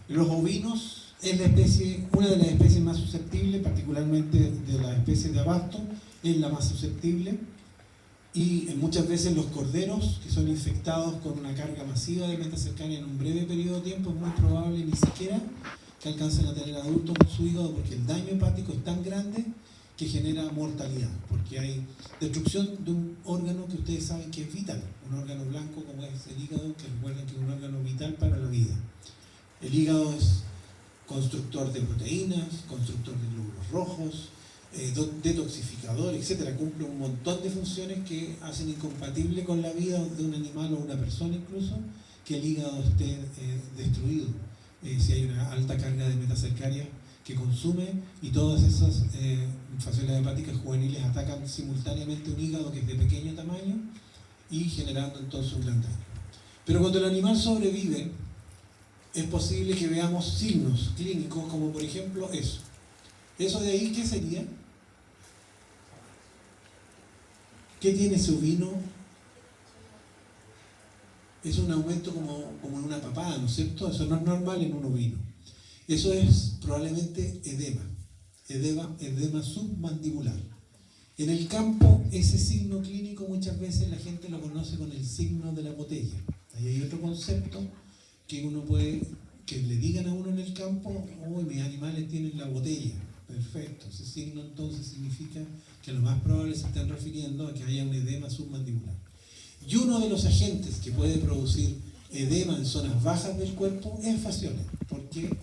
Los ovinos es la especie, una de las especies más susceptibles, particularmente de las especies de abasto, es la más susceptible. Y muchas veces los corderos que son infectados con una carga masiva de metacercaria en un breve periodo de tiempo, es muy probable ni siquiera que alcancen a tener adultos con su hígado, porque el daño hepático es tan grande que genera mortalidad, porque hay destrucción de un órgano que ustedes saben que es vital, un órgano blanco como es el hígado, que recuerden que es un órgano vital para la vida. El hígado es constructor de proteínas, constructor de glóbulos rojos, detoxificador, etc. Cumple un montón de funciones que hacen incompatible con la vida de un animal o una persona incluso, que el hígado esté destruido. Si hay una alta carga de metacercaria que consume, y todas esas fasciolas hepáticas juveniles atacan simultáneamente un hígado que es de pequeño tamaño y generando entonces un gran daño. Pero cuando el animal sobrevive, es posible que veamos signos clínicos como por ejemplo eso. ¿Eso de ahí qué sería? ¿Qué tiene ese ovino? Es un aumento como en una papada, ¿no es cierto? Eso no es normal en un ovino. Eso es probablemente edema submandibular. En el campo, ese signo clínico muchas veces la gente lo conoce con el signo de la botella. Ahí hay otro concepto que uno puede, que le digan a uno en el campo, uy, mis animales tienen la botella. Perfecto, ese signo entonces significa que lo más probable se están refiriendo a que haya un edema submandibular. Y uno de los agentes que puede producir edema en zonas bajas del cuerpo es fasciola, porque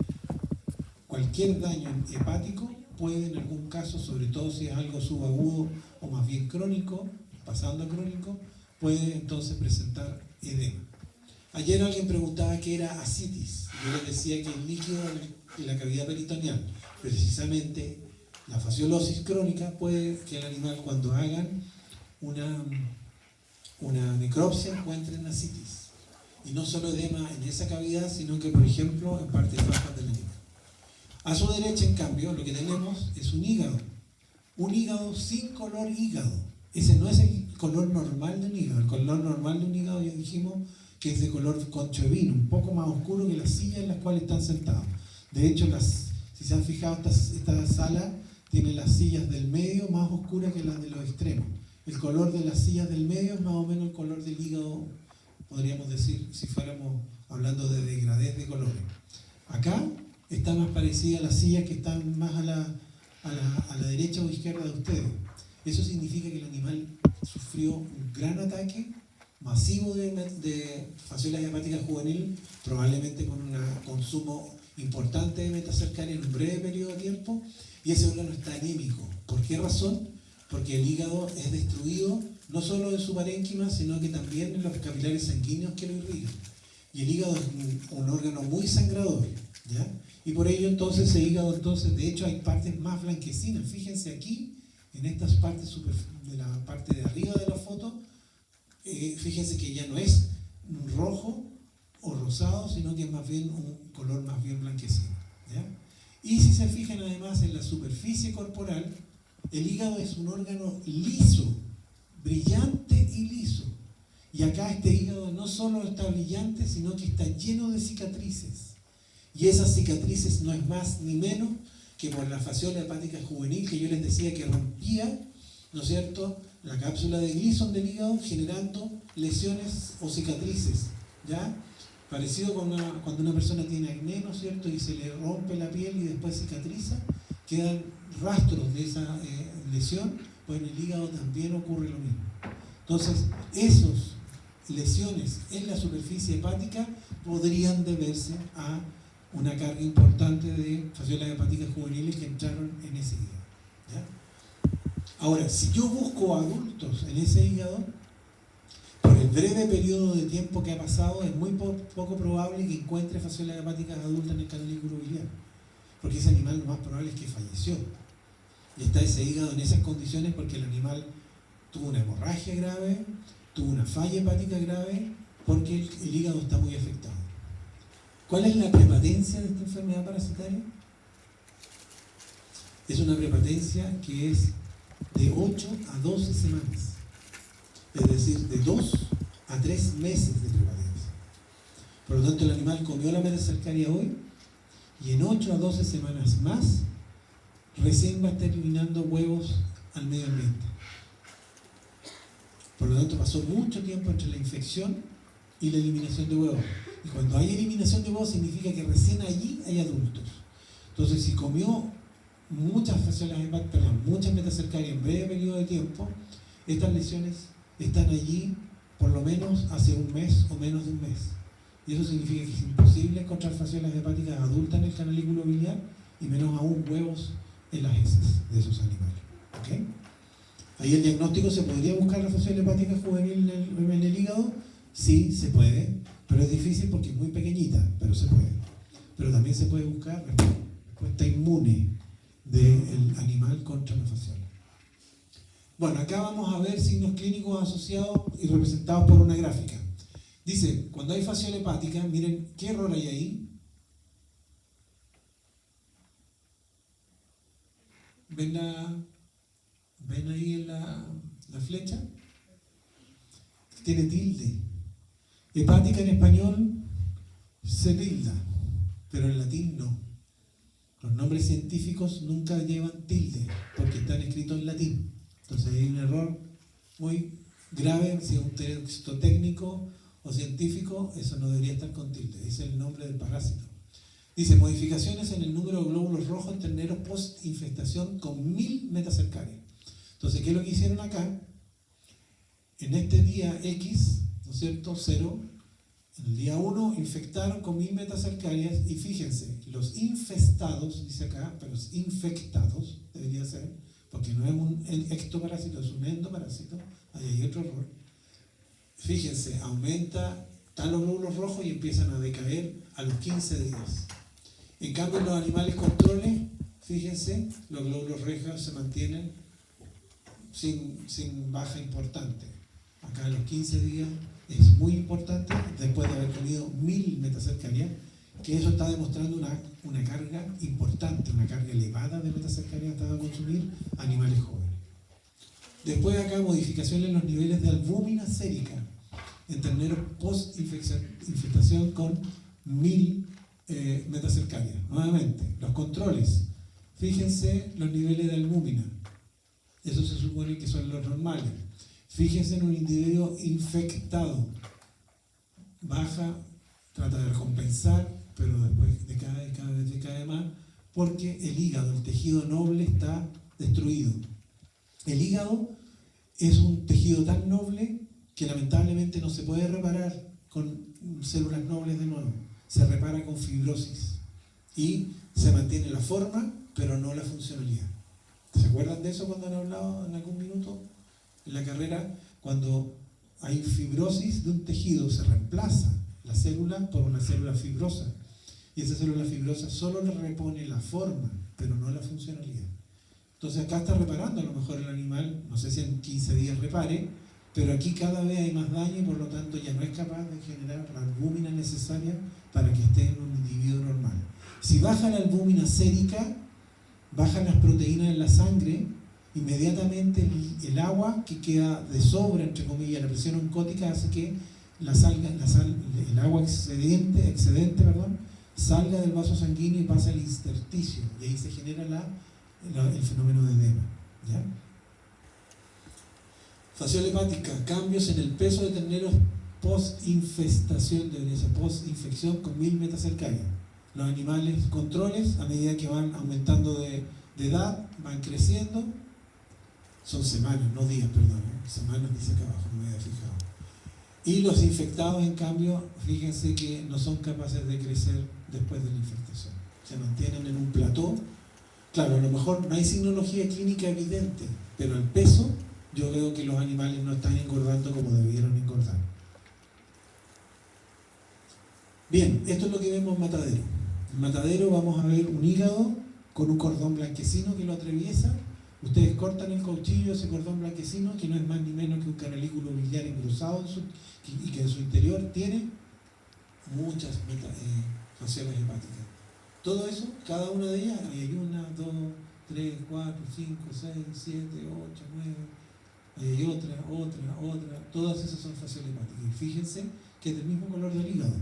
cualquier daño hepático puede en algún caso, sobre todo si es algo subagudo o más bien crónico, pasando a crónico, puede entonces presentar edema. Ayer alguien preguntaba qué era ascitis. Yo les decía que el líquido de la cavidad peritoneal, precisamente la fasciolosis crónica, puede que el animal cuando hagan una necropsia encuentren ascitis. Y no solo edema en esa cavidad, sino que, por ejemplo, en partes bajas del animal. A su derecha, en cambio, lo que tenemos es un hígado sin color hígado. Ese no es el color normal de un hígado. El color normal de un hígado, ya dijimos, que es de color concho de vino, un poco más oscuro que las sillas en las cuales están sentados. De hecho, si se han fijado, esta sala tiene las sillas del medio más oscuras que las de los extremos. El color de las sillas del medio es más o menos el color del hígado, podríamos decir, si fuéramos hablando de degradés de colores. Acá está más parecida a las sillas que están más a la derecha o izquierda de ustedes. Eso significa que el animal sufrió un gran ataque masivo de fasciolas hepáticas juveniles, probablemente con un consumo importante de metacercaria en un breve periodo de tiempo, y ese órgano está anémico. ¿Por qué razón? Porque el hígado es destruido no solo en su parénquima, sino que también en los capilares sanguíneos que lo irrigan. Y el hígado es un órgano muy sangrador, ¿ya? Y por ello entonces ese hígado, de hecho hay partes más blanquecinas. Fíjense aquí, en estas partes de la parte de arriba de la foto, fíjense que ya no es rojo o rosado, sino que es más bien un color más bien blanquecino, ¿ya? Y si se fijan además en la superficie corporal, el hígado es un órgano liso, brillante y liso. Y acá este hígado no solo está brillante, sino que está lleno de cicatrices. Y esas cicatrices no es más ni menos que por la fasciola hepática juvenil que yo les decía que rompía, ¿no es cierto?, la cápsula de Gleason del hígado, generando lesiones o cicatrices, ¿ya? Parecido con cuando una persona tiene acné, ¿no es cierto?, y se le rompe la piel y después cicatriza, quedan rastros de esa lesión, pues en el hígado también ocurre lo mismo. Entonces, esas lesiones en la superficie hepática podrían deberse a una carga importante de fasciolas hepáticas juveniles que entraron en ese hígado, ¿ya? Ahora, si yo busco adultos en ese hígado, por el breve periodo de tiempo que ha pasado, es muy poco probable que encuentre fasciolas hepáticas adultas en el canal urobiliar, porque ese animal lo más probable es que falleció. Y está ese hígado en esas condiciones porque el animal tuvo una hemorragia grave, tuvo una falla hepática grave, porque el hígado está muy afectado. ¿Cuál es la prepatencia de esta enfermedad parasitaria? Es una prepatencia que es de 8 a 12 semanas, es decir, de 2 a 3 meses de prepatencia. Por lo tanto, el animal comió la metacercaria hoy y en 8 a 12 semanas más recién va a estar eliminando huevos al medio ambiente. Por lo tanto, pasó mucho tiempo entre la infección y la eliminación de huevos. Y cuando hay eliminación de huevos significa que recién allí hay adultos. Entonces, si comió muchas muchas metacercarias en breve periodo de tiempo, estas lesiones están allí por lo menos hace un mes o menos de un mes. Y eso significa que es imposible encontrar fasciolas hepáticas adultas en el canalículo biliar y menos aún huevos en las heces de esos animales. ¿Okay? Ahí el diagnóstico: ¿se podría buscar la fasciola hepática juvenil en el hígado? Sí, se puede, pero es difícil porque es muy pequeñita, pero se puede. Pero también se puede buscar respuesta inmune del animal contra la fasciola. Bueno, acá vamos a ver signos clínicos asociados y representados por una gráfica. Dice, cuando hay fasciola hepática, miren qué error hay ahí. ¿Ven ahí en la flecha? Tiene tilde. Hepática en español se tilda, pero en latín no. Los nombres científicos nunca llevan tilde porque están escritos en latín. Entonces hay un error muy grave. Si es un texto técnico o científico, eso no debería estar con tilde. Ese es el nombre del parásito. Dice, modificaciones en el número de glóbulos rojos en terneros post-infestación con 1000 metacercarias. Entonces, ¿qué es lo que hicieron acá? En este día X, ¿no es cierto? 0, en el día 1 infectaron con 1000 metacercarias y fíjense, los infestados, dice acá, pero los infectados debería ser, porque no es un ectoparásito, es un endoparásito. Ahí hay otro error. Fíjense, están los glóbulos rojos y empiezan a decaer a los 15 días. En cambio, en los animales controles, fíjense, los glóbulos rojos se mantienen sin baja importante. Acá a los 15 días es muy importante, después de haber comido 1000 metacercarias, que eso está demostrando una carga importante, una carga elevada de metacercarias que van a consumir animales jóvenes. Después acá modificaciones en los niveles de albúmina sérica en terneros post-infestación con 1000 metacercarias. Nuevamente, los controles. Fíjense los niveles de albúmina. Eso se supone que son los normales. Fíjense en un individuo infectado. Baja, trata de recompensar, pero después decae, cada vez decae más, porque el hígado, el tejido noble, está destruido. El hígado es un tejido tan noble que lamentablemente no se puede reparar con células nobles de nuevo. Se repara con fibrosis y se mantiene la forma, pero no la funcionalidad. ¿Se acuerdan de eso cuando han hablado en algún minuto en la carrera? Cuando hay fibrosis de un tejido, se reemplaza la célula por una célula fibrosa. Y esa célula fibrosa solo le repone la forma, pero no la funcionalidad. Entonces acá está reparando a lo mejor el animal, no sé si en 15 días repare, pero aquí cada vez hay más daño y por lo tanto ya no es capaz de generar la albúmina necesaria para que esté en un individuo normal. Si baja la albúmina sérica, bajan las proteínas en la sangre, inmediatamente el agua que queda de sobra, entre comillas, la presión oncótica hace que el agua excedente, salga del vaso sanguíneo y pasa al intersticio, y ahí se genera el fenómeno de edema. ¿Ya? Fasciola hepática, cambios en el peso de terneros post-infestación, post-infección con 1000 metacercarias. Los animales controles, a medida que van aumentando de edad, van creciendo. Son semanas, no días, perdón. Semanas dice acá abajo, no me había fijado. Y los infectados, en cambio, fíjense que no son capaces de crecer después de la infestación. Se mantienen en un plató. Claro, a lo mejor no hay signología clínica evidente, pero el peso, yo veo que los animales no están engordando como debieron engordar. Bien, esto es lo que vemos en matadero. En matadero vamos a ver un hígado con un cordón blanquecino que lo atraviesa. Ustedes cortan el cuchillo, ese cordón blanquecino, que no es más ni menos que un canalículo biliar engrosado y que en su interior tiene muchas fasciolas hepáticas. Todo eso, cada una de ellas, hay 1, 2, 3, 4, 5, 6, 7, 8, 9, hay otra, todas esas son fasciolas hepáticas. Y fíjense que es del mismo color del hígado.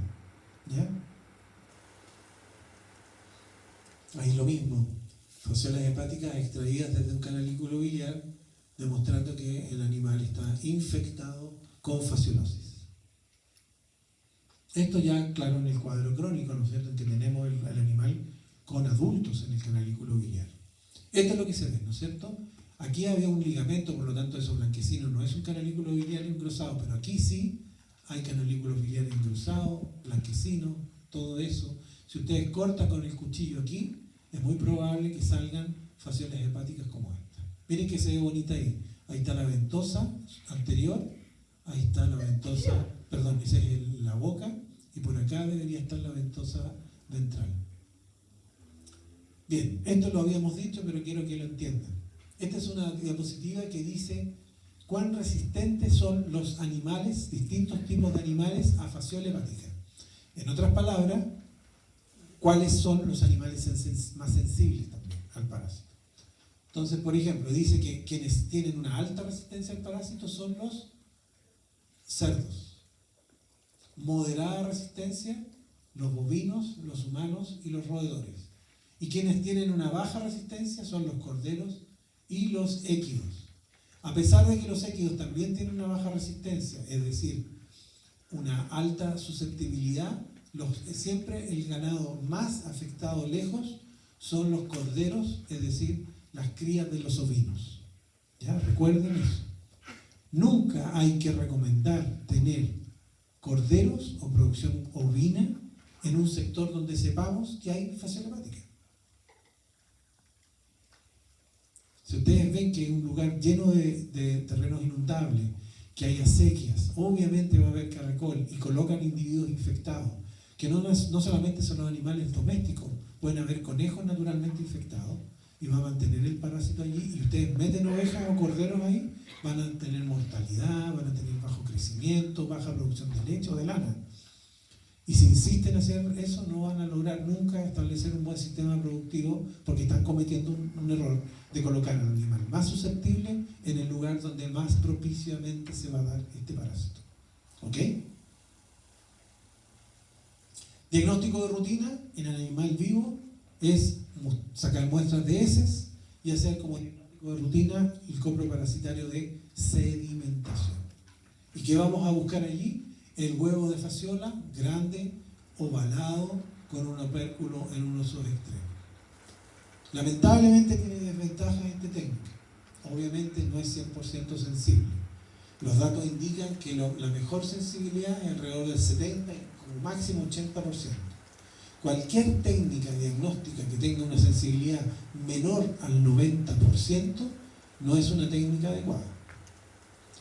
¿Ya? Ahí lo mismo, fasciolas hepáticas extraídas desde un canalículo biliar, demostrando que el animal está infectado con fasciolosis. Esto ya, claro, en el cuadro crónico, ¿no es cierto?, en que tenemos el animal con adultos en el canalículo biliar. Esto es lo que se ve, ¿no es cierto? Aquí había un ligamento, por lo tanto eso blanquecino no es un canalículo biliar engrosado, pero aquí sí hay canalículos biliares engrosados, blanquecinos, todo eso. Si ustedes cortan con el cuchillo aquí, es muy probable que salgan fasciolas hepáticas como esta. Miren que se ve bonita ahí. Ahí está la ventosa anterior, ahí está la ventosa, perdón, esa es la boca, y por acá debería estar la ventosa ventral. Bien, esto lo habíamos dicho, pero quiero que lo entiendan. Esta es una diapositiva que dice cuán resistentes son los animales, distintos tipos de animales, a fasciola hepática. En otras palabras, cuáles son los animales más sensibles también al parásito. Entonces, por ejemplo, dice que quienes tienen una alta resistencia al parásito son los cerdos. Moderada resistencia, los bovinos, los humanos y los roedores. Y quienes tienen una baja resistencia son los corderos y los équidos. A pesar de que los équidos también tienen una baja resistencia, es decir, una alta susceptibilidad, siempre el ganado más afectado lejos son los corderos, es decir, las crías de los ovinos. ¿Ya? Recuerden eso. Nunca hay que recomendar tener corderos o producción ovina en un sector donde sepamos que hay fasciola hepática. Si ustedes ven que hay un lugar lleno de terrenos inundables, que haya sequías, obviamente va a haber caracol y colocan individuos infectados, que no solamente son los animales domésticos, pueden haber conejos naturalmente infectados y va a mantener el parásito allí, y ustedes meten ovejas o corderos ahí, van a tener mortalidad, van a tener bajo crecimiento, baja producción de leche o de lana. Y si insisten en hacer eso, no van a lograr nunca establecer un buen sistema productivo, porque están cometiendo un error de colocar al animal más susceptible en el lugar donde más propiciamente se va a dar este parásito. ¿Ok? Diagnóstico de rutina en el animal vivo es sacar muestras de heces y hacer como diagnóstico de rutina el coproparasitario de sedimentación. ¿Y qué vamos a buscar allí? El huevo de fasciola, grande, ovalado, con un opérculo en uno de sus extremos. Lamentablemente tiene desventajas esta técnica. Obviamente no es 100% sensible. Los datos indican que la mejor sensibilidad es alrededor del 70%, como máximo 80%. Cualquier técnica diagnóstica que tenga una sensibilidad menor al 90% no es una técnica adecuada.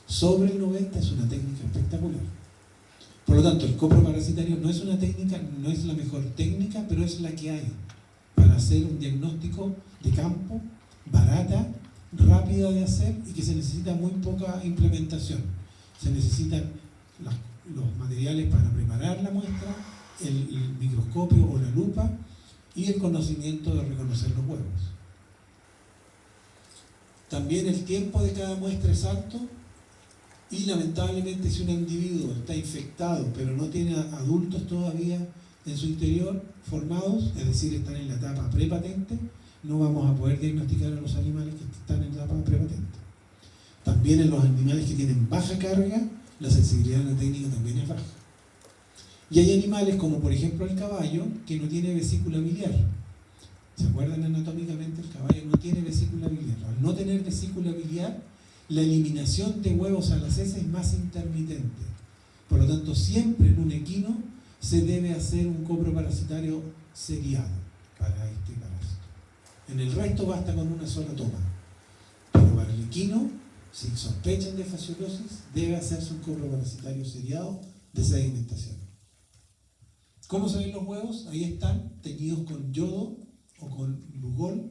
Sobre el 90% es una técnica espectacular. Por lo tanto, el coproparasitario no es una técnica, no es la mejor técnica, pero es la que hay para hacer un diagnóstico de campo, barata, rápida de hacer y que se necesita muy poca implementación. Se necesitan los materiales para preparar la muestra, el microscopio o la lupa y el conocimiento de reconocer los huevos. También el tiempo de cada muestra es alto. Y lamentablemente si un individuo está infectado pero no tiene adultos todavía en su interior formados, es decir, están en la etapa prepatente, no vamos a poder diagnosticar a los animales que están en la etapa prepatente. También en los animales que tienen baja carga, la sensibilidad de la técnica también es baja. Y hay animales como por ejemplo el caballo que no tiene vesícula biliar. ¿Se acuerdan anatómicamente? El caballo no tiene vesícula biliar. Al no tener vesícula biliar, la eliminación de huevos a las heces es más intermitente. Por lo tanto, siempre en un equino se debe hacer un coproparasitario seriado para este parásito. En el resto basta con una sola toma. Pero para el equino, si sospechan de fasciolosis, debe hacerse un coproparasitario seriado de sedimentación. ¿Cómo se ven los huevos? Ahí están, teñidos con yodo o con lugol.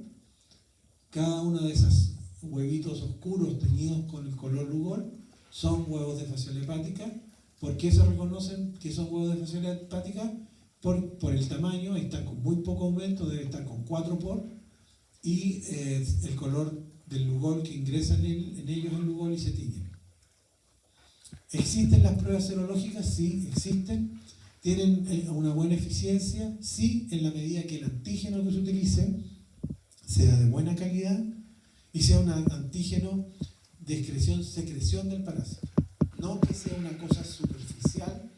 Cada una de esas huevitos oscuros teñidos con el color lugol son huevos de fasciola hepática. ¿Por qué se reconocen que son huevos de fasciola hepática? Por el tamaño, están con muy poco aumento, debe estar con 4 por, y el color del lugol que ingresa en ellos el lugol y se tiñen. ¿Existen las pruebas serológicas? Sí, existen. tienen una buena eficiencia, sí, en la medida que el antígeno que se utilice sea de buena calidad y sea un antígeno de secreción del parásito. No que sea una cosa superficial,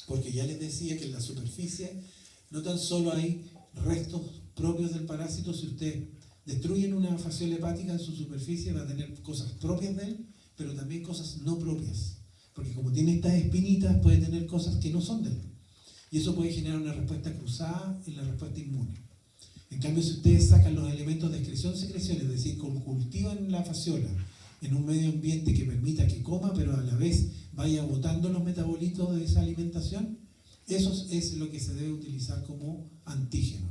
porque ya les decía que en la superficie no tan solo hay restos propios del parásito. Si ustedes destruyen una fasciola hepática en su superficie, va a tener cosas propias de él, pero también cosas no propias. Porque como tiene estas espinitas, puede tener cosas que no son de él. Y eso puede generar una respuesta cruzada en la respuesta inmune. En cambio, si ustedes sacan los elementos de excreción-secreción, es decir, cultivan la fasciola en un medio ambiente que permita que coma, pero a la vez vaya botando los metabolitos de esa alimentación, eso es lo que se debe utilizar como antígeno.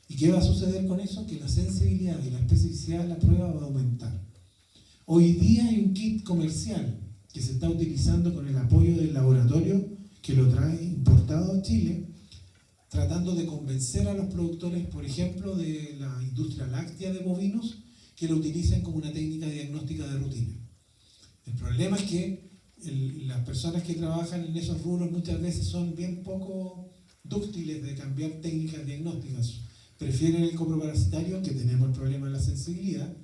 ¿Y qué va a suceder con eso? Que la sensibilidad y la especificidad de la prueba va a aumentar. Hoy día hay un kit comercial que se está utilizando con el apoyo del laboratorio que lo trae importado a Chile, tratando de convencer a los productores, por ejemplo, de la industria láctea de bovinos, que lo utilicen como una técnica diagnóstica de rutina. El problema es que las personas que trabajan en esos rubros muchas veces son bien poco dúctiles de cambiar técnicas diagnósticas. Prefieren el coproparasitario, que tenemos el problema de la sensibilidad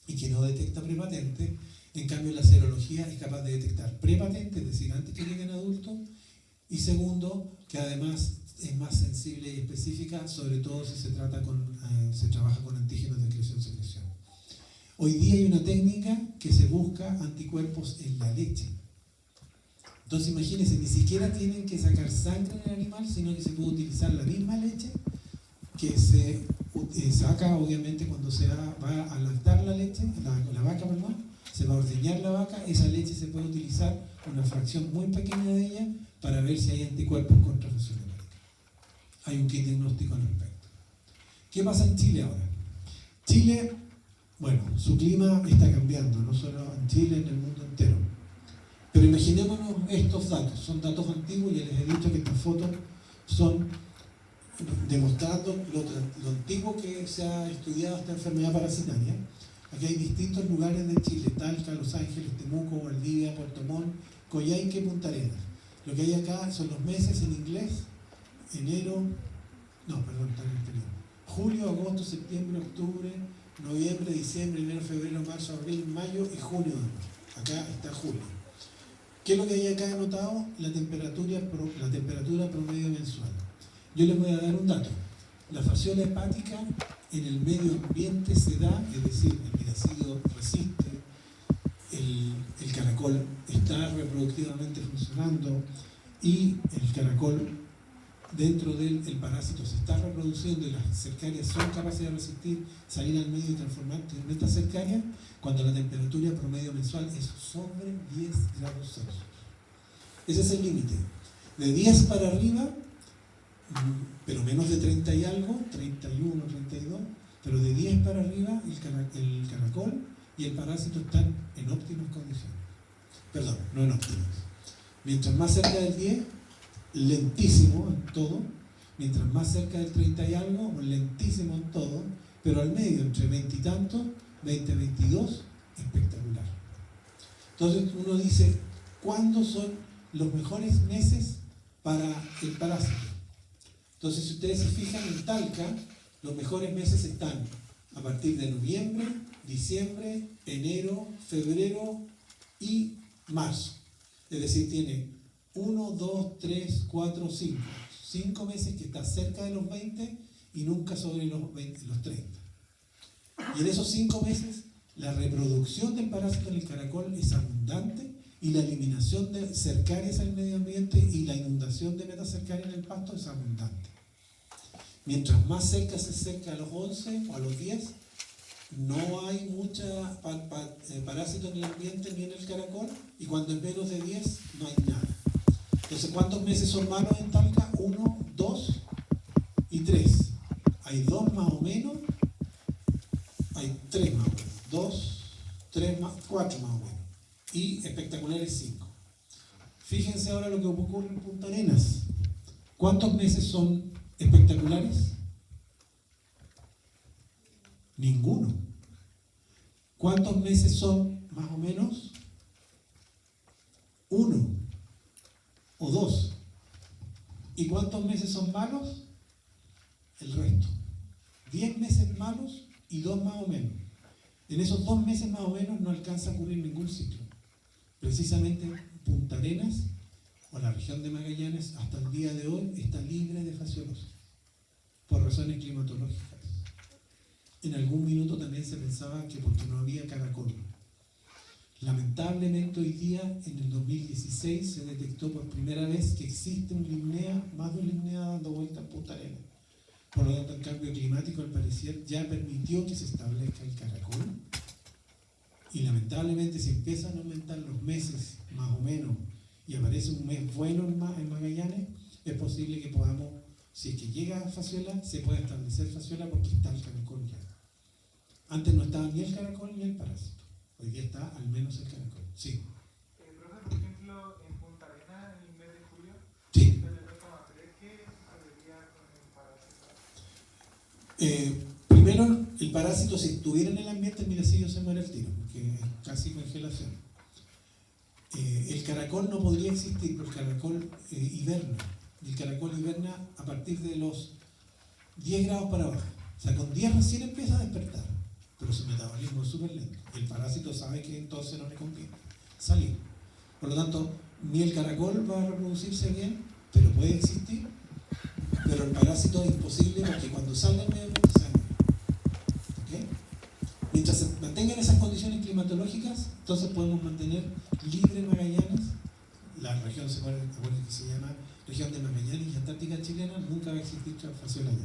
y que no detecta prepatente. En cambio, la serología es capaz de detectar prepatente, es decir, antes que lleguen adultos, y segundo, que además es más sensible y específica, sobre todo si se trabaja con antígenos de excreción-secreción. Hoy día hay una técnica que se busca anticuerpos en la leche. Entonces imagínense, ni siquiera tienen que sacar sangre en el animal, sino que se puede utilizar la misma leche que se saca obviamente cuando se va a lactar la leche, la vaca, perdón, se va a ordeñar la vaca, esa leche se puede utilizar una fracción muy pequeña de ella para ver si hay anticuerpos contra fasciola hepática. Hay un kit diagnóstico al respecto. ¿Qué pasa en Chile ahora? Chile, bueno, su clima está cambiando, no solo en Chile, en el mundo entero. Pero imaginémonos estos datos, son datos antiguos, ya les he dicho que estas fotos son demostrando lo antiguo que se ha estudiado esta enfermedad parasitaria. Aquí hay distintos lugares de Chile: Talca, Los Ángeles, Temuco, Valdivia, Puerto Montt, Coyhaique, Punta Arenas. Lo que hay acá son los meses en inglés: julio, agosto, septiembre, octubre, noviembre, diciembre, enero, febrero, marzo, abril, mayo y junio. Acá está julio. ¿Qué es lo que hay acá anotado? La temperatura promedio mensual. Yo les voy a dar un dato. La fasciola hepática en el medio ambiente se da, es decir, el miracido resiste, el caracol está reproductivamente funcionando y el caracol, dentro del parásito, se está reproduciendo y las cercarias son capaces de resistir, salir al medio y transformarse en esta cercaria cuando la temperatura promedio mensual es sobre 10 grados Celsius. Ese es el límite. De 10 para arriba, pero menos de 30 y algo, 31, 32, pero de 10 para arriba el caracol y el parásito están en óptimas condiciones. Perdón, no en óptimas. Mientras más cerca del 10, lentísimo en todo. Mientras más cerca del 30 y algo, lentísimo en todo. Pero al medio, entre 20 y tantos, 20, 22, espectacular. Entonces uno dice, ¿cuándo son los mejores meses para el parásito? Entonces, si ustedes se fijan en Talca, los mejores meses están a partir de noviembre, diciembre, enero, febrero y marzo. Es decir, tiene 1, 2, 3, 4, 5. 5 meses que está cerca de los 20 y nunca sobre los 30. Y en esos 5 meses, la reproducción del parásito en el caracol es abundante y la eliminación de cercarias al medio ambiente y la inundación de metacercaria en el pasto es abundante. Mientras más cerca se acerca a los 11 o a los 10, no hay mucha parásito en el ambiente ni en el caracol, y cuando es menos de 10 no hay nada. Entonces, ¿cuántos meses son malos en Talca? 1, 2 y 3. Hay 2 más o menos, hay 3 más o menos, 2, 3 más, 4 más o menos, y espectaculares 5. Fíjense ahora lo que ocurre en Punta Arenas. ¿Cuántos meses son espectaculares? Ninguno. ¿Cuántos meses son más o menos? 1 o 2. ¿Y cuántos meses son malos? El resto. 10 meses malos y 2 más o menos. En esos 2 meses más o menos no alcanza a cubrir ningún ciclo. Precisamente Punta Arenas o la región de Magallanes hasta el día de hoy está libre de fasciolosis por razones climatológicas. En algún minuto también se pensaba que porque no había caracol. Lamentablemente hoy día, en el 2016, se detectó por primera vez que existe un limnea, más de un limnea dando vuelta en Punta Arenas. Por lo tanto, el cambio climático, al parecer, ya permitió que se establezca el caracol. Y lamentablemente, si empiezan a aumentar los meses, más o menos, y aparece un mes bueno en Magallanes, es posible que podamos, si es que llega a fasciola, se pueda establecer fasciola porque está el caracol ya. Antes no estaba ni el caracol ni el parásito. Hoy día está al menos el caracol. Sí. Profe, por ejemplo, en Punta Arenas, en el mes de julio, Sí. ¿qué sucedería con el parásito? Primero, el parásito, si estuviera en el ambiente, el miracillo se muere al tiro, porque es casi congelación. El caracol no podría existir, porque el caracol hiberna. Y el caracol hiberna a partir de los 10 grados para abajo. O sea, con 10 recién empieza a despertar, pero su metabolismo es súper lento. El parásito sabe que entonces no le conviene salir. Por lo tanto, ni el caracol va a reproducirse bien, pero puede existir. Pero el parásito es imposible porque cuando salga el medio ambiente se muere. ¿Okay? Mientras se mantengan esas condiciones climatológicas, entonces podemos mantener libre Magallanes. La región se llama región de Magallanes y Antártica chilena, nunca va a existir fasciola allá.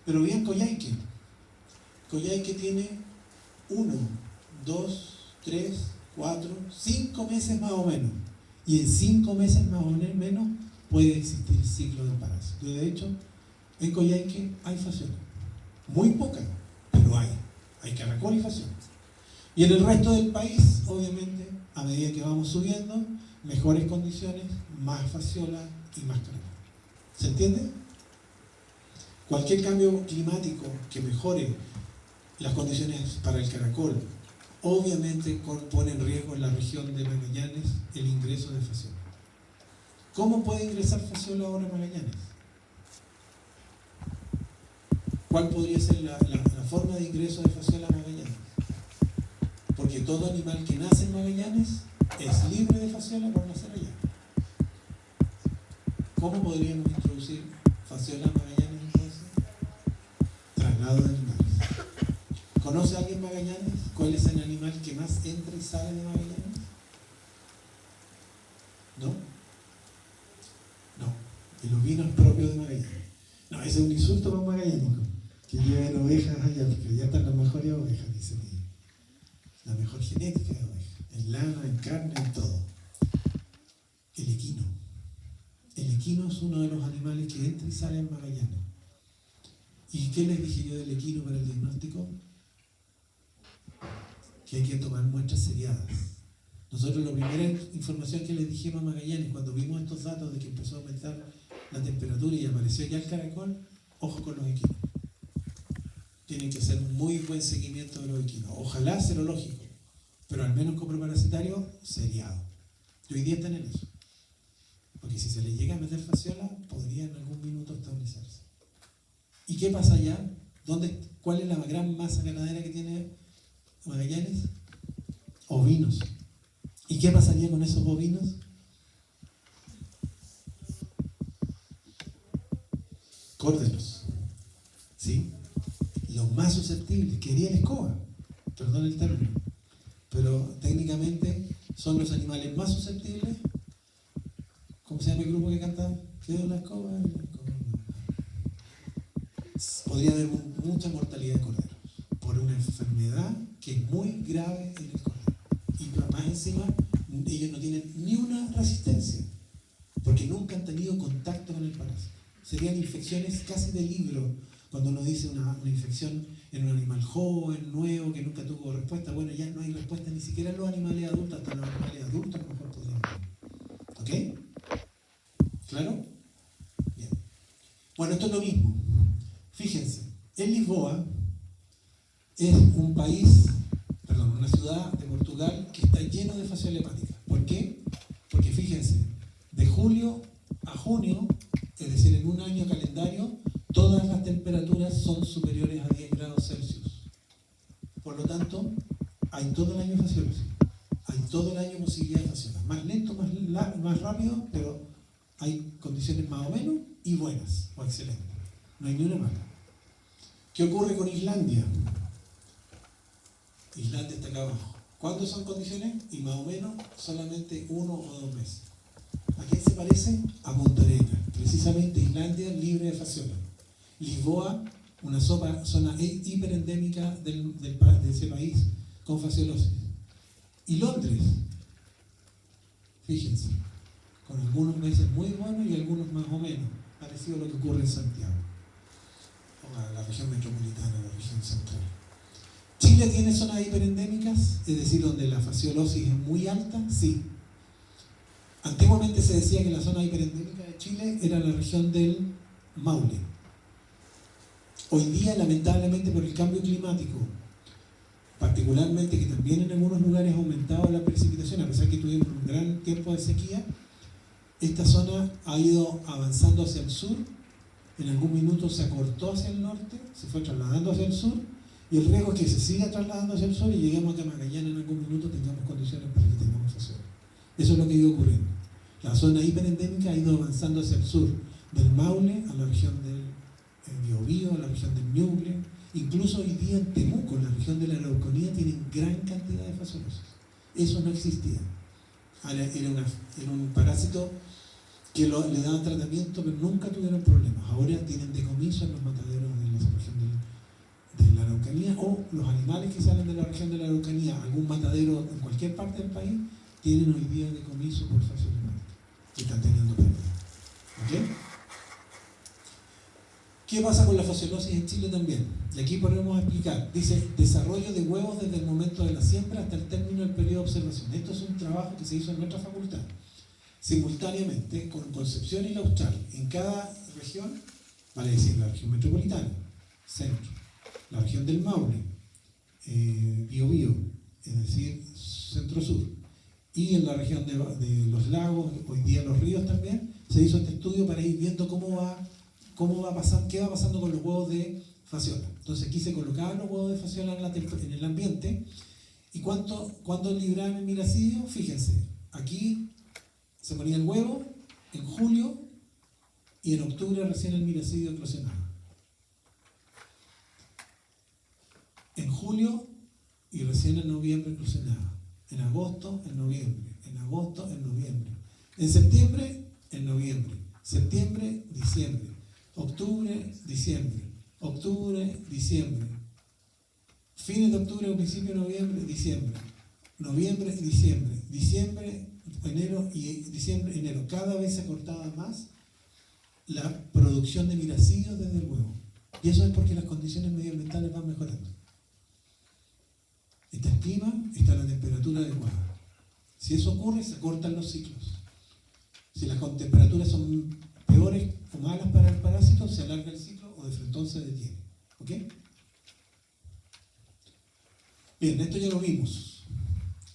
Pero bien Coyhaique. Coyhaique tiene 1, 2, 3, 4, 5 meses más o menos. Y en 5 meses más o menos puede existir el ciclo del parásito. De hecho, en Coyhaique hay fasciola. Muy poca, pero hay. Hay caracol y fasciola. Y en el resto del país, obviamente, a medida que vamos subiendo, mejores condiciones, más fasciola y más caracol. ¿Se entiende? Cualquier cambio climático que mejore las condiciones para el caracol, obviamente pone en riesgo en la región de Magallanes el ingreso de fasciola. ¿Cómo puede ingresar fasciola ahora a Magallanes? ¿Cuál podría ser la forma de ingreso de fasciola a Magallanes? Porque todo animal que nace en Magallanes es libre de fasciola por nacer allá. ¿Cómo podríamos introducir fasciola a Magallanes entonces? Traslado de animales. ¿Conoce alguien Magallanes? ¿Cuál es el animal que más entra y sale de Magallanes? ¿No? No. El ovino es propio de Magallanes. No, ese es un insulto para un magallánico. Que lleven ovejas allá, porque allá están las mejores ovejas, dicen ellos. La mejor genética de ovejas. En lana, en carne, en todo. El equino. El equino es uno de los animales que entra y sale en Magallanes. ¿Y qué les dije yo del equino para el diagnóstico? Que hay que tomar muestras seriadas. Nosotros la primera información que les dijimos a Magallanes cuando vimos estos datos de que empezó a aumentar la temperatura y apareció ya el caracol, ojo con los equinos. Tienen que hacer un muy buen seguimiento de los equinos. Ojalá serológico, pero al menos con parasitario seriado. Y hoy día están en eso. Porque si se les llega a meter fasciola, podría en algún minuto establecerse. ¿Y qué pasa allá? ¿Cuál es la gran masa ganadera que tiene Magallanes? Ovinos. ¿Y qué pasaría con esos bovinos? Córdelos. ¿Sí? Los más susceptibles, quería la escoba, perdón el término, pero técnicamente son los animales más susceptibles. ¿Cómo se llama el grupo que canta? ¿Quedó la escoba? Podría haber mucha mortalidad de corderos por una enfermedad que es muy grave en el cordero. Y más encima, ellos no tienen ni una resistencia, porque nunca han tenido contacto con el parásito. Serían infecciones casi de libro, cuando uno dice una infección en un animal joven, nuevo, que nunca tuvo respuesta. Bueno, ya no hay respuesta ni siquiera en los animales adultos, hasta los animales adultos a lo mejor podrían tener. ¿Ok? ¿Claro? Bien. Bueno, esto es lo mismo. Fíjense, en Lisboa es una ciudad de Portugal que está lleno de fasciola hepática. ¿Por qué? Porque fíjense, de julio a junio es decir, en un año calendario, todas las temperaturas son superiores a 10 grados Celsius. Por lo tanto, hay todo el año fasciosis. Hay todo el año posibilidad de fasciolas. Más lento, más rápido, pero hay condiciones más o menos y buenas o excelentes. No hay ni una mala. ¿Qué ocurre con Islandia? Islandia está acá abajo. ¿Cuándo son condiciones? Y más o menos solamente 1 o 2 meses. ¿A quién se parece? A Punta Arenas. Precisamente Islandia libre de fasciola. Lisboa, una zona hiperendémica de ese país con fasciolosis. Y Londres, fíjense, con algunos meses muy buenos y algunos más o menos, parecido a lo que ocurre en Santiago, o a la región metropolitana, la región central. ¿Chile tiene zonas hiperendémicas? Es decir, donde la fasciolosis es muy alta, sí. Antiguamente se decía que la zona hiperendémica de Chile era la región del Maule. Hoy día, lamentablemente, por el cambio climático, particularmente que también en algunos lugares ha aumentado la precipitación, a pesar que tuvimos un gran tiempo de sequía, esta zona ha ido avanzando hacia el sur, en algún minuto se acortó hacia el norte, se fue trasladando hacia el sur, y el riesgo es que se siga trasladando hacia el sur y lleguemos a Magallanes en algún minuto, tengamos condiciones para que tengamos fasciola. Eso es lo que ha ido ocurriendo. La zona hiperendémica ha ido avanzando hacia el sur, del Maule a la región del Biobío, a la región del Ñuble. Incluso hoy día en Temuco, en la región de la Araucanía, tienen gran cantidad de fasciolosis. Eso no existía. Era un parásito que le daban tratamiento, pero nunca tuvieron problemas. Ahora tienen decomiso en los mataderos de la región de la Araucanía, o los animales que salen de la región de la Araucanía, algún matadero en cualquier parte del país, tienen hoy día decomiso por fasciología y están teniendo pérdida. ¿Ok? ¿Qué pasa con la fasciolosis en Chile también? Y aquí podemos explicar. Dice, desarrollo de huevos desde el momento de la siembra hasta el término del periodo de observación. Esto es un trabajo que se hizo en nuestra facultad, simultáneamente con Concepción y la Austral. En cada región, vale decir, la región metropolitana, centro, la región del Maule, Biobío, es decir, centro-sur, y en la región de los lagos, hoy día los ríos también, se hizo este estudio para ir viendo qué va pasando con los huevos de fasciola. Entonces aquí se colocaban los huevos de fasciola en el ambiente, y ¿cuánto libraban el miracidio? Fíjense, aquí se ponía el huevo en julio y en octubre recién el miracidio eclosionaba. En julio y recién en noviembre eclosionaba. En agosto, en noviembre. En agosto, en noviembre. En septiembre, en noviembre. Septiembre, diciembre. Octubre, diciembre. Octubre, diciembre. Fines de octubre o principio de noviembre, diciembre. Noviembre, diciembre. Diciembre, enero y diciembre, enero. Cada vez se acortaba más la producción de miracidios desde el huevo. Y eso es porque las condiciones medioambientales van mejorando. Está el clima, está la temperatura adecuada. Si eso ocurre, se acortan los ciclos. Si las temperaturas son peores o malas para el parásito, se alarga el ciclo o de frente se detiene. ¿Ok? Bien, esto ya lo vimos.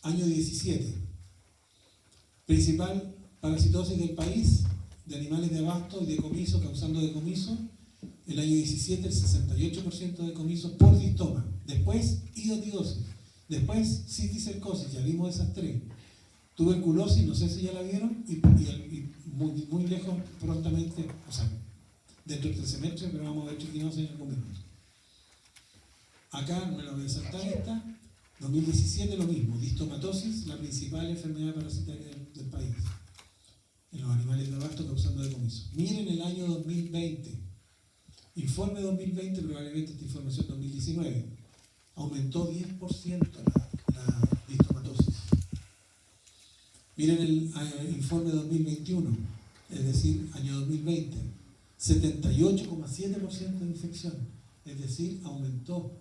Año 17. Principal parasitosis del país, de animales de abasto y decomiso, causando decomiso. El año 17, el 68% de decomiso por distoma. Después, idiotidosis. Después, citicercosis, ya vimos esas tres. Tuberculosis, no sé si ya la vieron, y muy lejos, prontamente, o sea, dentro del semestre, pero vamos a ver triquinosis en algún momento. Acá, no me la voy a saltar esta, 2017 lo mismo, distomatosis, la principal enfermedad parasitaria del país, en los animales de abasto causando decomiso. Miren el año 2020, informe 2020, probablemente esta información 2019. Aumentó 10% la distomatosis. Miren el informe 2021, es decir, año 2020, 78,7% de infección, es decir, aumentó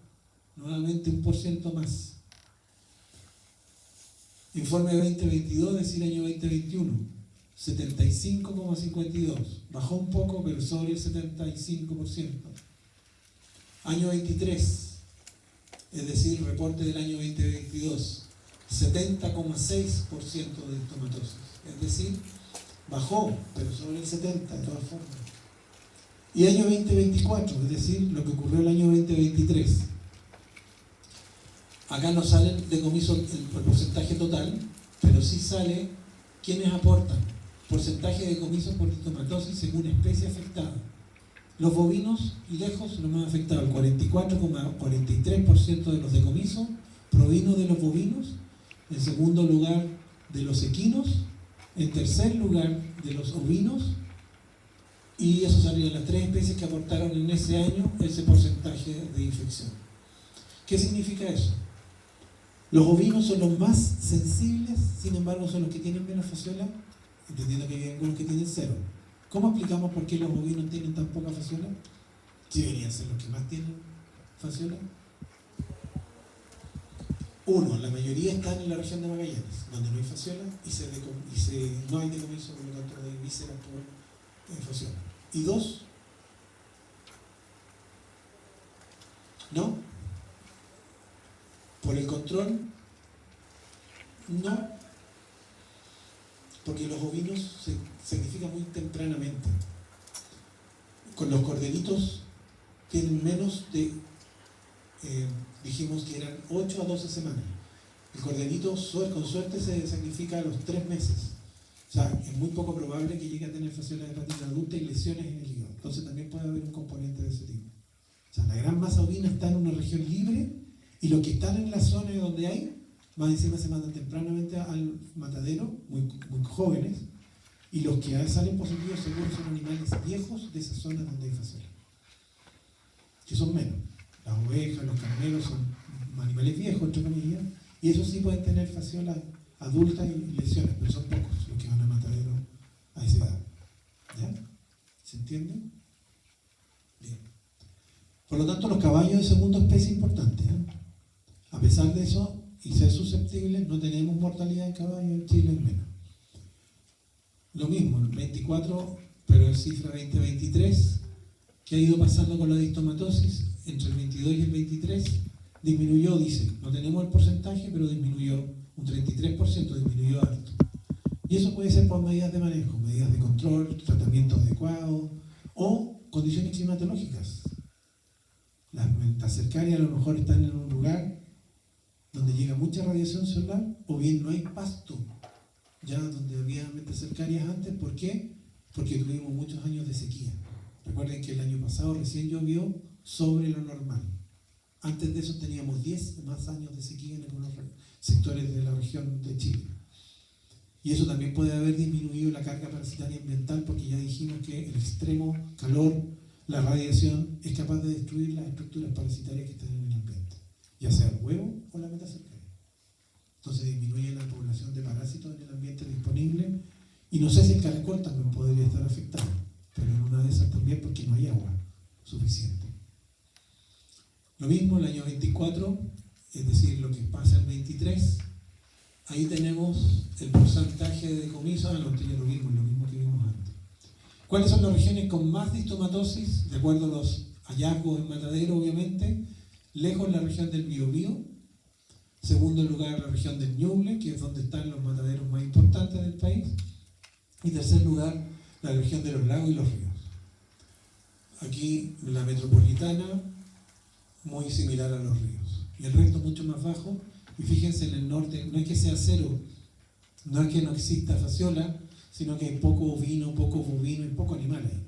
nuevamente 1% más. Informe 2022, es decir, año 2021, 75,52%, bajó un poco, pero sobre el 75%. Año 23, es decir, reporte del año 2022, 70,6% de distomatosis. Es decir, bajó, pero sobre el 70% de todas formas. Y año 2024, es decir, lo que ocurrió el año 2023. Acá no sale el decomiso, el porcentaje total, pero sí sale quienes aportan porcentaje de decomiso por distomatosis según especie afectada. Los bovinos, lejos, los más afectados, el 44,43% de los decomisos provino de los bovinos, en segundo lugar de los equinos, en tercer lugar de los ovinos, y eso salieron las 3 especies que aportaron en ese año ese porcentaje de infección. ¿Qué significa eso? Los ovinos son los más sensibles, sin embargo son los que tienen menos fasciola, entendiendo que hay algunos que tienen 0. ¿Cómo explicamos por qué los bovinos tienen tan poca fasciola? Si deberían ser los que más tienen fasciola. Uno, la mayoría están en la región de Magallanes, donde no hay fasciola y no hay decomiso, por lo tanto, de vísceras por fasciola. Y 2, ¿no? Por el control, no, porque los ovinos se sacrifican muy tempranamente. Con los corderitos tienen menos de, dijimos que eran 8 a 12 semanas. El corderito con suerte se sacrifica a los 3 meses. O sea, es muy poco probable que llegue a tener fasciola de hepatitis adulta y lesiones en el hígado. Entonces también puede haber un componente de ese tipo. O sea, la gran masa ovina está en una región libre y los que están en la zona donde hay, más encima se mandan tempranamente al matadero, muy jóvenes, y los que salen positivos seguros son animales viejos de esas zonas donde hay fasciola, que son menos. Las ovejas, los carneros son animales viejos, entre comillas, y esos sí pueden tener fasciola adulta y lesiones, pero son pocos los que van al matadero a esa edad. ¿Ya? ¿Se entiende? Bien. Por lo tanto, los caballos de segunda especie es importante. A pesar de eso, y ser susceptibles, no tenemos mortalidad en caballos en Chile al menos. Lo mismo, el 24, pero es cifra 2023, que ha ido pasando con la distomatosis entre el 22 y el 23, disminuyó, dice, no tenemos el porcentaje, pero disminuyó un 33%, disminuyó harto. Y eso puede ser por medidas de manejo, medidas de control, tratamiento adecuado o condiciones climatológicas. Las cercarias a lo mejor están en un lugar donde llega mucha radiación solar, o bien no hay pasto, ya donde había cercarias antes. ¿Por qué? Porque tuvimos muchos años de sequía. Recuerden que el año pasado recién llovió sobre lo normal. Antes de eso teníamos 10 o más años de sequía en algunos sectores de la región de Chile. Y eso también puede haber disminuido la carga parasitaria ambiental, porque ya dijimos que el extremo calor, la radiación, es capaz de destruir las estructuras parasitarias que están en el ambiente, ya sea el huevo o la metacercaria. Entonces disminuye la población de parásitos en el ambiente disponible, y no sé si el caracol también podría estar afectado, pero en una de esas también, porque no hay agua suficiente. Lo mismo el año 24, es decir, lo que pasa el 23, ahí tenemos el porcentaje de decomiso, lo mismo que vimos antes. ¿Cuáles son las regiones con más distomatosis? De acuerdo a los hallazgos en matadero, obviamente. Lejos la región del Biobío. Segundo lugar, la región del Ñuble, que es donde están los mataderos más importantes del país. Y tercer lugar, la región de los lagos y los ríos. Aquí la metropolitana, muy similar a los ríos. Y el resto mucho más bajo. Y fíjense, en el norte, no es que sea cero, no es que no exista fasciola, sino que hay poco ovino, poco bovino y poco animal ahí.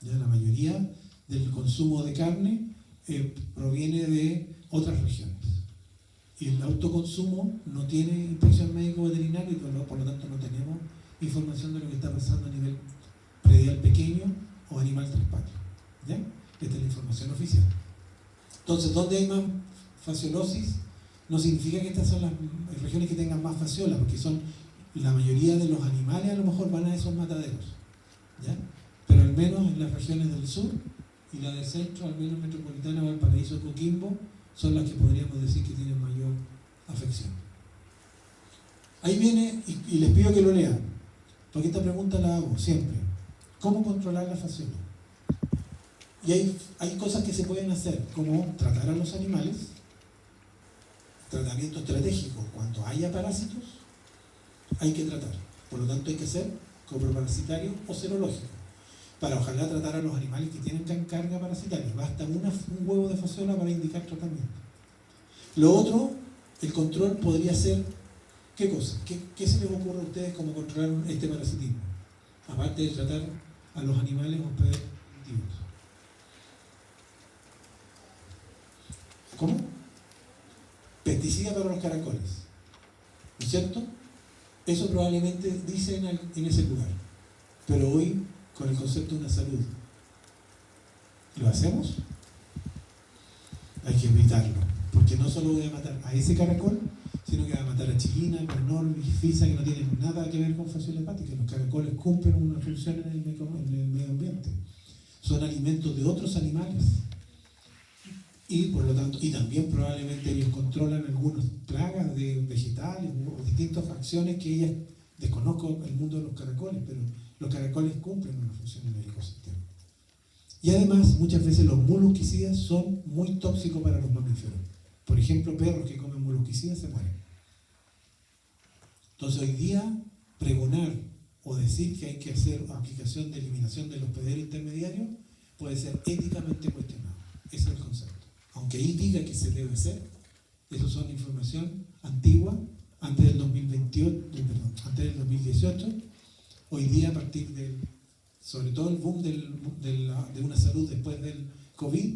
Ya la mayoría del consumo de carne proviene de otras regiones. Y el autoconsumo no tiene inspección médico-veterinaria, y por lo tanto no tenemos información de lo que está pasando a nivel predial pequeño o animal traspatio. ¿Ya? Esta es la información oficial. Entonces, ¿dónde hay más fasciolosis? No significa que estas son las regiones que tengan más fasciola, porque son la mayoría de los animales a lo mejor van a esos mataderos, ¿ya? Pero al menos en las regiones del sur y la del centro, al menos Metropolitana, Valparaíso, Coquimbo, son las que podríamos decir que tienen mayor afección. Ahí viene, y les pido que lo lean, porque esta pregunta la hago siempre: ¿cómo controlar la fasciola? Y hay cosas que se pueden hacer, como tratar a los animales, tratamiento estratégico. Cuando haya parásitos, hay que tratar. Por lo tanto, hay que ser coproparasitario o serológico. para ojalá tratar a los animales que tienen carga parasitaria. Basta un huevo de fasciola para indicar tratamiento. Lo otro, el control podría ser, ¿qué cosa? ¿Qué se les ocurre a ustedes cómo controlar este parasitismo? Aparte de tratar a los animales hospederos. ¿Cómo? Pesticida para los caracoles. ¿No es cierto? Eso probablemente dicen en ese lugar. Pero hoy, con el concepto de una salud, ¿lo hacemos? Hay que evitarlo. Porque no solo voy a matar a ese caracol, sino que voy a matar a chilina, cornol, fisa, que no tienen nada que ver con fasciola hepática. Los caracoles cumplen una función en el medio ambiente. Son alimentos de otros animales. Y por lo tanto, y también probablemente ellos controlan algunas plagas de vegetales o distintas acciones que ellas desconozco el mundo de los caracoles, pero los caracoles cumplen una función en el ecosistema. Y además, muchas veces los molusquicidas son muy tóxicos para los mamíferos. Por ejemplo, perros que comen molusquicidas se mueren. Entonces, hoy día, pregonar o decir que hay que hacer aplicación de eliminación del hospedero intermediario puede ser éticamente cuestionado. Ese es el concepto. Aunque ahí diga que se debe hacer, eso son información antigua, antes del 2018. Hoy día, a partir del, sobre todo el boom de una salud después del COVID,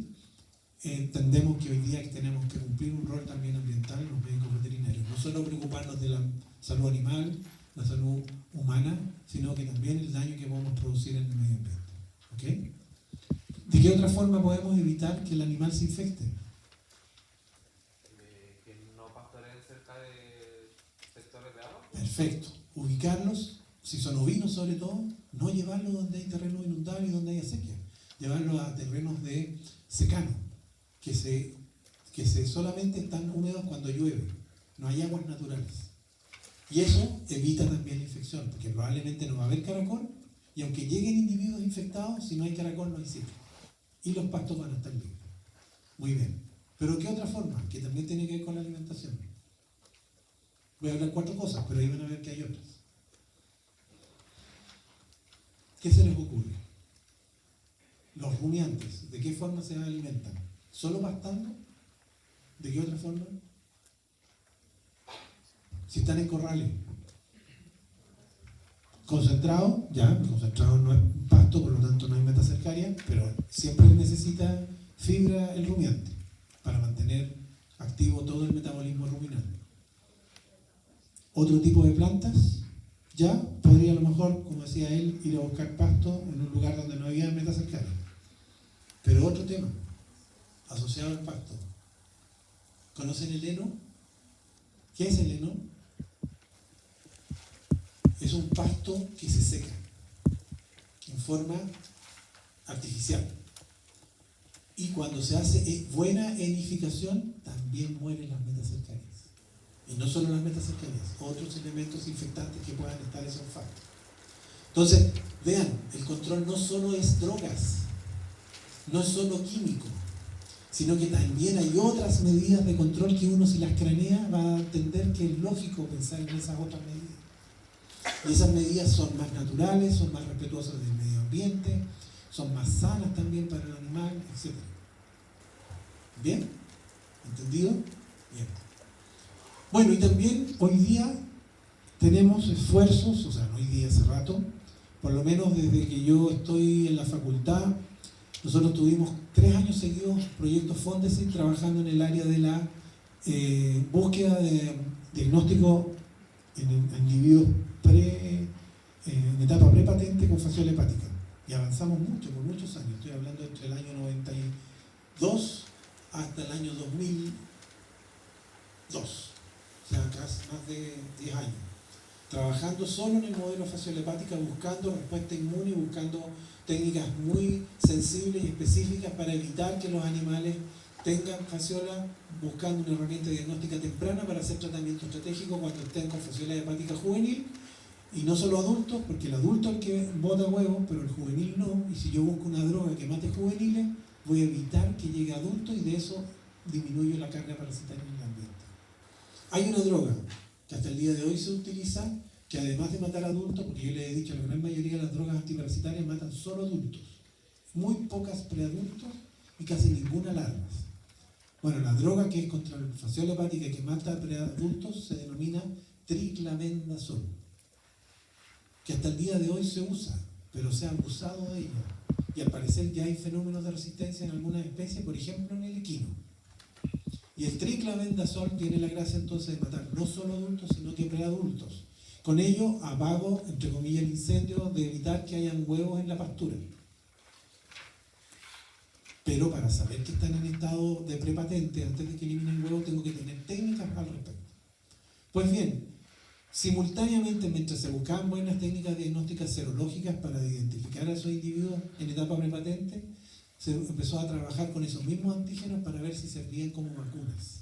entendemos que hoy día tenemos que cumplir un rol también ambiental en los médicos veterinarios. No solo preocuparnos de la salud animal, la salud humana, sino que también el daño que podemos producir en el medio ambiente. ¿Okay? ¿De qué otra forma podemos evitar que el animal se infecte? Que no pastoreen cerca de sectores de agua. Perfecto. Ubicarlos, si son ovinos sobre todo, no llevarlos donde hay terreno inundable y donde haya sequía. Llevarlos a terrenos de secano, que solamente están húmedos cuando llueve. No hay aguas naturales. Y eso evita también la infección, porque probablemente no va a haber caracol, y aunque lleguen individuos infectados, si no hay caracol no hay zika. Y los pastos van a estar limpios. Muy bien. ¿Pero qué otra forma? Que también tiene que ver con la alimentación. Voy a hablar 4 cosas, pero ahí van a ver que hay otras. ¿Qué se les ocurre? Los rumiantes, ¿de qué forma se alimentan? ¿Solo pastando? ¿De qué otra forma? Si están en corrales. Concentrado, ya, el concentrado no es pasto, por lo tanto no hay metacercaria, pero siempre necesita fibra el rumiante para mantener activo todo el metabolismo ruminal. Otro tipo de plantas, ya podría a lo mejor, como decía él, ir a buscar pasto en un lugar donde no había metacercaria. Pero otro tema, asociado al pasto. ¿Conocen el heno? ¿Qué es el heno? Es un pasto que se seca en forma artificial. Y cuando se hace buena enificación, también mueren las metacercarias. Y no solo las metacercarias, otros elementos infectantes que puedan estar en ese olfato. Entonces, vean, el control no solo es drogas, no es solo químico, sino que también hay otras medidas de control que uno, si las cranea, va a entender que es lógico pensar en esas otras medidas. Y esas medidas son más naturales, son más respetuosas del medio ambiente, son más sanas también para el animal, etc. ¿Bien? ¿Entendido? Bien. Bueno, y también hoy día tenemos esfuerzos, o sea, no hoy día, hace rato, por lo menos desde que yo estoy en la facultad, nosotros tuvimos 3 años seguidos proyectos Fondesit trabajando en el área de la búsqueda de diagnóstico en individuos en etapa prepatente con fasciola hepática. Y avanzamos mucho, por muchos años. Estoy hablando entre el año 92 hasta el año 2002. O sea, casi más de 10 años. Trabajando solo en el modelo fasciola hepática, buscando respuesta inmune, buscando técnicas muy sensibles y específicas para evitar que los animales tengan fasciola, buscando una herramienta diagnóstica temprana para hacer tratamiento estratégico cuando estén con fasciola hepática juvenil. Y no solo adultos, porque el adulto es el que bota huevos, pero el juvenil no. Y si yo busco una droga que mate juveniles, voy a evitar que llegue a adultos y de eso disminuyo la carga parasitaria en el ambiente. Hay una droga que hasta el día de hoy se utiliza que además de matar adultos, porque yo les he dicho, la gran mayoría de las drogas antiparasitarias matan solo adultos, muy pocas preadultos y casi ninguna larvas. Bueno, la droga que es contra la fasciola hepática y que mata a preadultos se denomina triclavendazol, que hasta el día de hoy se usa, pero se ha abusado de ella. Y al parecer ya hay fenómenos de resistencia en algunas especies, por ejemplo en el equino. Y el triclavendazol tiene la gracia entonces de matar no solo adultos, sino que preadultos. Con ello apago, entre comillas, el incendio de evitar que hayan huevos en la pastura. Pero para saber que están en estado de prepatente, antes de que eliminen huevos, tengo que tener técnicas al respecto. Pues bien, simultáneamente, mientras se buscaban buenas técnicas diagnósticas serológicas para identificar a esos individuos en etapa prepatente, se empezó a trabajar con esos mismos antígenos para ver si servían como vacunas.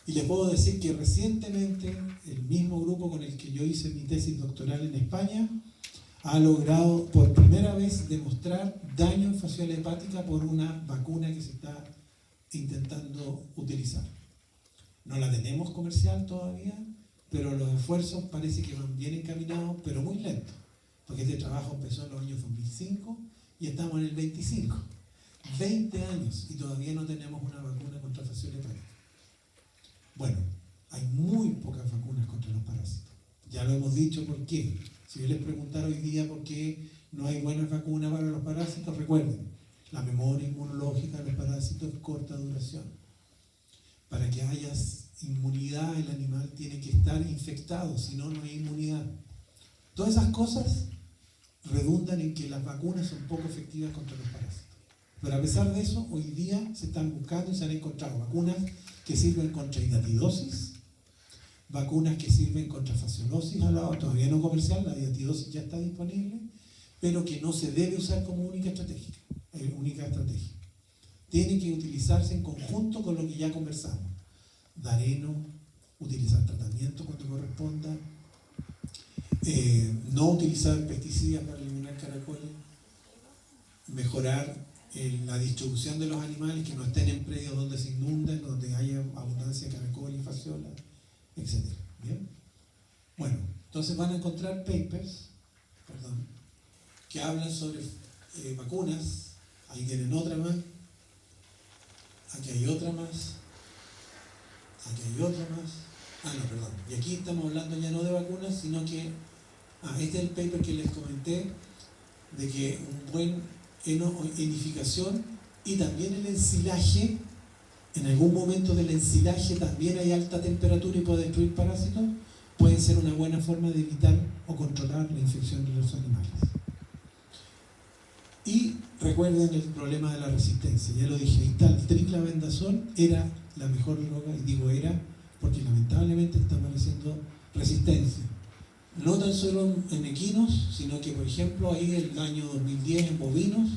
Y les puedo decir que recientemente el mismo grupo con el que yo hice mi tesis doctoral en España ha logrado por primera vez demostrar daño en fasciola hepática por una vacuna que se está intentando utilizar. No la tenemos comercial todavía, pero los esfuerzos parece que van bien encaminados, pero muy lentos, porque este trabajo empezó en los años 2005 y estamos en el 25. 20 años y todavía no tenemos una vacuna contra fasciola hepática. Bueno, hay muy pocas vacunas contra los parásitos. Ya lo hemos dicho por qué. Si yo les preguntara hoy día por qué no hay buenas vacunas para los parásitos, recuerden, la memoria inmunológica de los parásitos es corta duración. Para que haya inmunidad, el animal tiene que estar infectado, si no, no hay inmunidad. Todas esas cosas redundan en que las vacunas son poco efectivas contra los parásitos. Pero a pesar de eso, hoy día se están buscando y se han encontrado vacunas que sirven contra hidatidosis, vacunas que sirven contra fasciolosis, todavía no comercial, la hidatidosis ya está disponible, pero que no se debe usar como única estrategia. Tiene que utilizarse en conjunto con lo que ya conversamos. Dareno, utilizar tratamiento cuando corresponda, no utilizar pesticidas para eliminar caracoles, mejorar la distribución de los animales, que no estén en predios donde se inunden, donde haya abundancia de caracoles y fasciola, etc. ¿Bien? Bueno, entonces van a encontrar papers, que hablan sobre vacunas. Ahí tienen otra más, aquí hay otra más, aquí hay otra más. Y aquí estamos hablando ya no de vacunas, sino que este es el paper que les comenté, de que un buen enificación y también el ensilaje, en algún momento del ensilaje también hay alta temperatura y puede destruir parásitos, puede ser una buena forma de evitar o controlar la infección de los animales. Y recuerden el problema de la resistencia, ya lo dije, ahí está, el triclavendazol era la mejor droga, y digo era porque lamentablemente está apareciendo resistencia. No tan solo en equinos, sino que, por ejemplo, ahí el año 2010 en bovinos,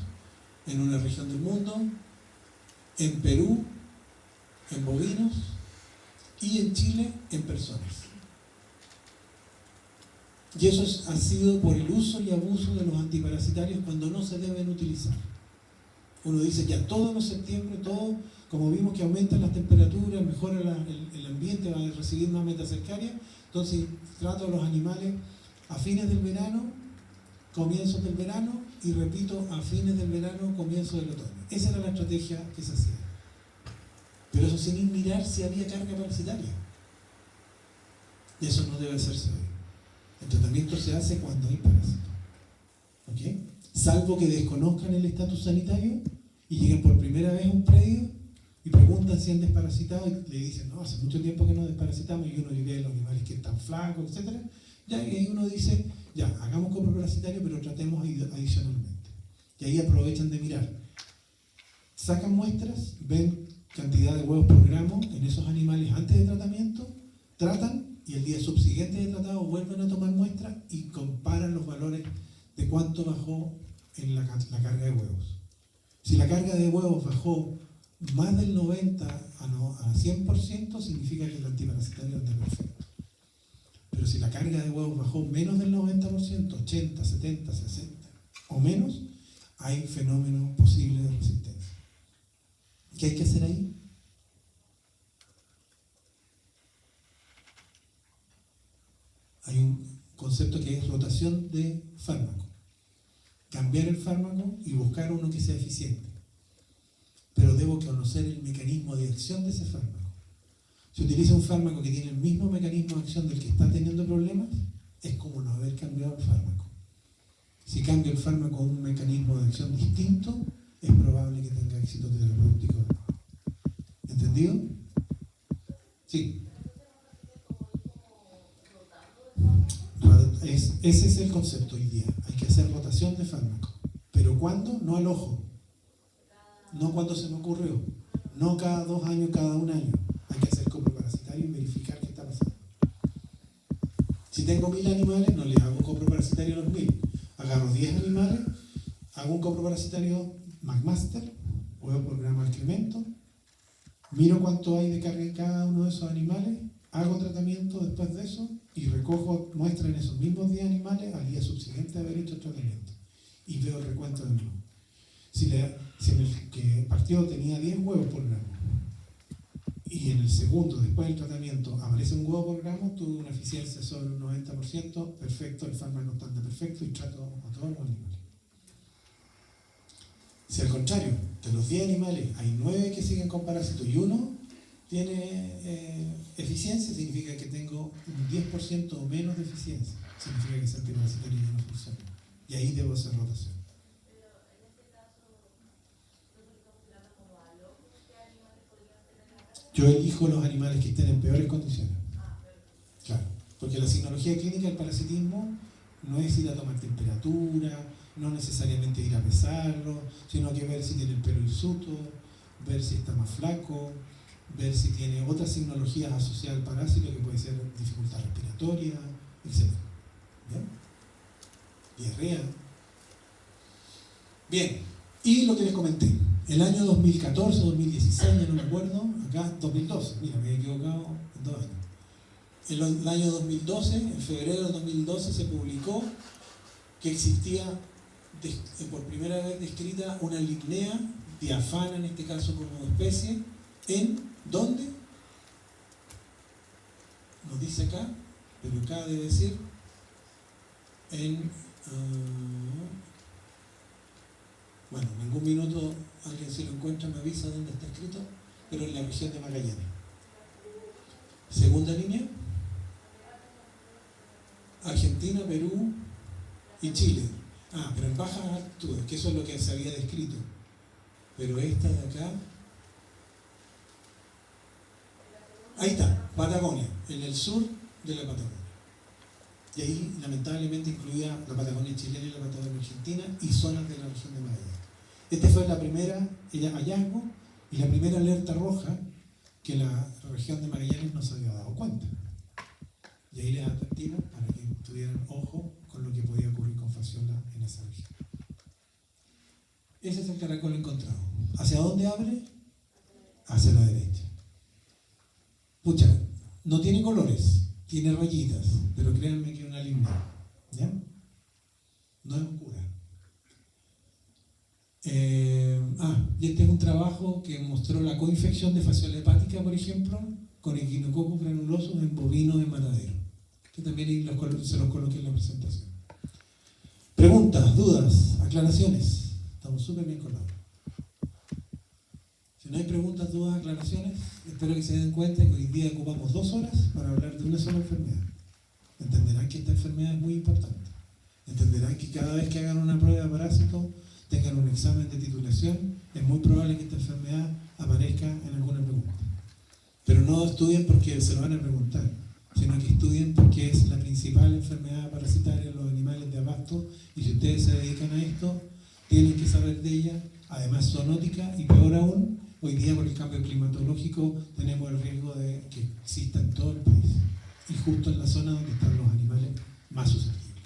en una región del mundo, en Perú, en bovinos, y en Chile, en personas. Y eso ha sido por el uso y abuso de los antiparasitarios cuando no se deben utilizar. Uno dice ya todos los septiembre, todo, como vimos que aumentan las temperaturas, mejora el ambiente, va a recibir más metacercaria. Entonces trato a los animales a fines del verano, comienzos del verano, y repito, a fines del verano, comienzos del otoño. Esa era la estrategia que se hacía. Pero eso sin mirar si había carga parasitaria. Y eso no debe hacerse hoy. El tratamiento se hace cuando hay parásitos. ¿Ok? Salvo que desconozcan el estatus sanitario y lleguen por primera vez a un predio y preguntan si han desparasitado y le dicen, no, hace mucho tiempo que no desparasitamos, y uno ve a los animales que están flacos, etc. Ya, y ahí uno dice, ya, hagamos copro parasitario, pero tratemos adicionalmente. Y ahí aprovechan de mirar. Sacan muestras, ven cantidad de huevos por gramo en esos animales antes de tratamiento, tratan, y el día subsiguiente de tratado vuelven a tomar muestras y comparan los valores de cuánto bajó en la carga de huevos. Si la carga de huevos bajó más del 90 a 100%, significa que el antiparasitario anda perfecto. Pero si la carga de huevos bajó menos del 90%, 80, 70, 60 o menos, hay fenómeno posible de resistencia. ¿Qué hay que hacer ahí? rotación de fármaco. Cambiar el fármaco y buscar uno que sea eficiente. Pero debo conocer el mecanismo de acción de ese fármaco. Si utiliza un fármaco que tiene el mismo mecanismo de acción del que está teniendo problemas, es como no haber cambiado el fármaco. Si cambio el fármaco a un mecanismo de acción distinto, es probable que tenga éxito terapéutico. ¿Entendido? Sí. Ese es el concepto hoy día. Hay que hacer rotación de fármacos. ¿Pero cuándo? No al ojo. No cuando se me ocurrió. No cada 2 años, cada 1 año. Hay que hacer coproparasitario y verificar qué está pasando. Si tengo 1000 animales, no le hago coproparasitario a los 1000. Agarro 10 animales, hago un coproparasitario McMaster, o programa de excremento, miro cuánto hay de carga en cada uno de esos animales, hago tratamiento después de eso y recojo muestras en esos mismos 10 animales al día subsiguiente de haber hecho el tratamiento. Y veo el recuento de nuevo. Si en el que partió tenía 10 huevos por gramo y en el segundo, después del tratamiento, aparece un huevo por gramo, tuve una eficiencia sobre un 90%, perfecto, el fármaco está perfecto y trato a todos los animales. Si al contrario, de los 10 animales hay 9 que siguen con parásito y 1 tiene eficiencia, significa que tengo un 10% o menos de eficiencia. Significa que ese antiparasitario ya no funciona. Y ahí debo hacer rotación. Yo elijo los animales que estén en peores condiciones. Claro, porque la signología clínica del parasitismo no es ir a tomar temperatura, no necesariamente ir a pesarlo, sino que ver si tiene el pelo hirsuto, ver si está más flaco, ver si tiene otras signologías asociadas al parásito, que puede ser dificultad respiratoria, etc. ¿Bien? Diarrea. Bien, y lo que les comenté, el año 2014, 2016, ya no me acuerdo, acá 2012, mira, me he equivocado en 2 años. En el año 2012, en febrero de 2012, se publicó que existía por primera vez descrita una licnea diafana, en este caso como especie, ¿en dónde? Nos dice acá, pero acá debe decir en... bueno, en algún minuto alguien si lo encuentra me avisa dónde está escrito, pero en la región de Magallanes. Segunda línea, Argentina, Perú y Chile. Ah, pero en baja altura, que eso es lo que se había descrito. Pero esta de acá, ahí está, Patagonia, en el sur de la Patagonia. Y ahí lamentablemente incluía la Patagonia chilena y la Patagonia argentina y zonas de la región de Magallanes. Este fue la primera hallazgo y la primera alerta roja que la región de Magallanes no se había dado cuenta. Y ahí les advertimos para que tuvieran ojo con lo que podía ocurrir con fasciola en esa región. Ese es el caracol encontrado. ¿Hacia dónde abre? Hacia la derecha. Pucha, no tiene colores, tiene rayitas, pero créanme que es una línea. ¿Ya? No es oscura. Y este es un trabajo que mostró la coinfección de fasciola hepática, por ejemplo, con equinococcus granulosus en bovinos de matadero. Que también se los coloqué en la presentación. Preguntas, dudas, aclaraciones. Estamos súper bien colados. Si no hay preguntas, dudas, aclaraciones, espero que se den cuenta que hoy día ocupamos 2 horas para hablar de una sola enfermedad. Entenderán que esta enfermedad es muy importante. Entenderán que cada vez que hagan una prueba de parásito, tengan un examen de titulación, es muy probable que esta enfermedad aparezca en alguna pregunta. Pero no estudien porque se lo van a preguntar, sino que estudien porque es la principal enfermedad parasitaria en los animales de abasto, y si ustedes se dedican a esto, tienen que saber de ella. Además zoonótica, y peor aún, hoy día por el cambio climatológico tenemos el riesgo de que exista en todo el país, y justo en la zona donde están los animales más susceptibles.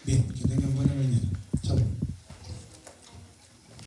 Bien, que tengan buena mañana.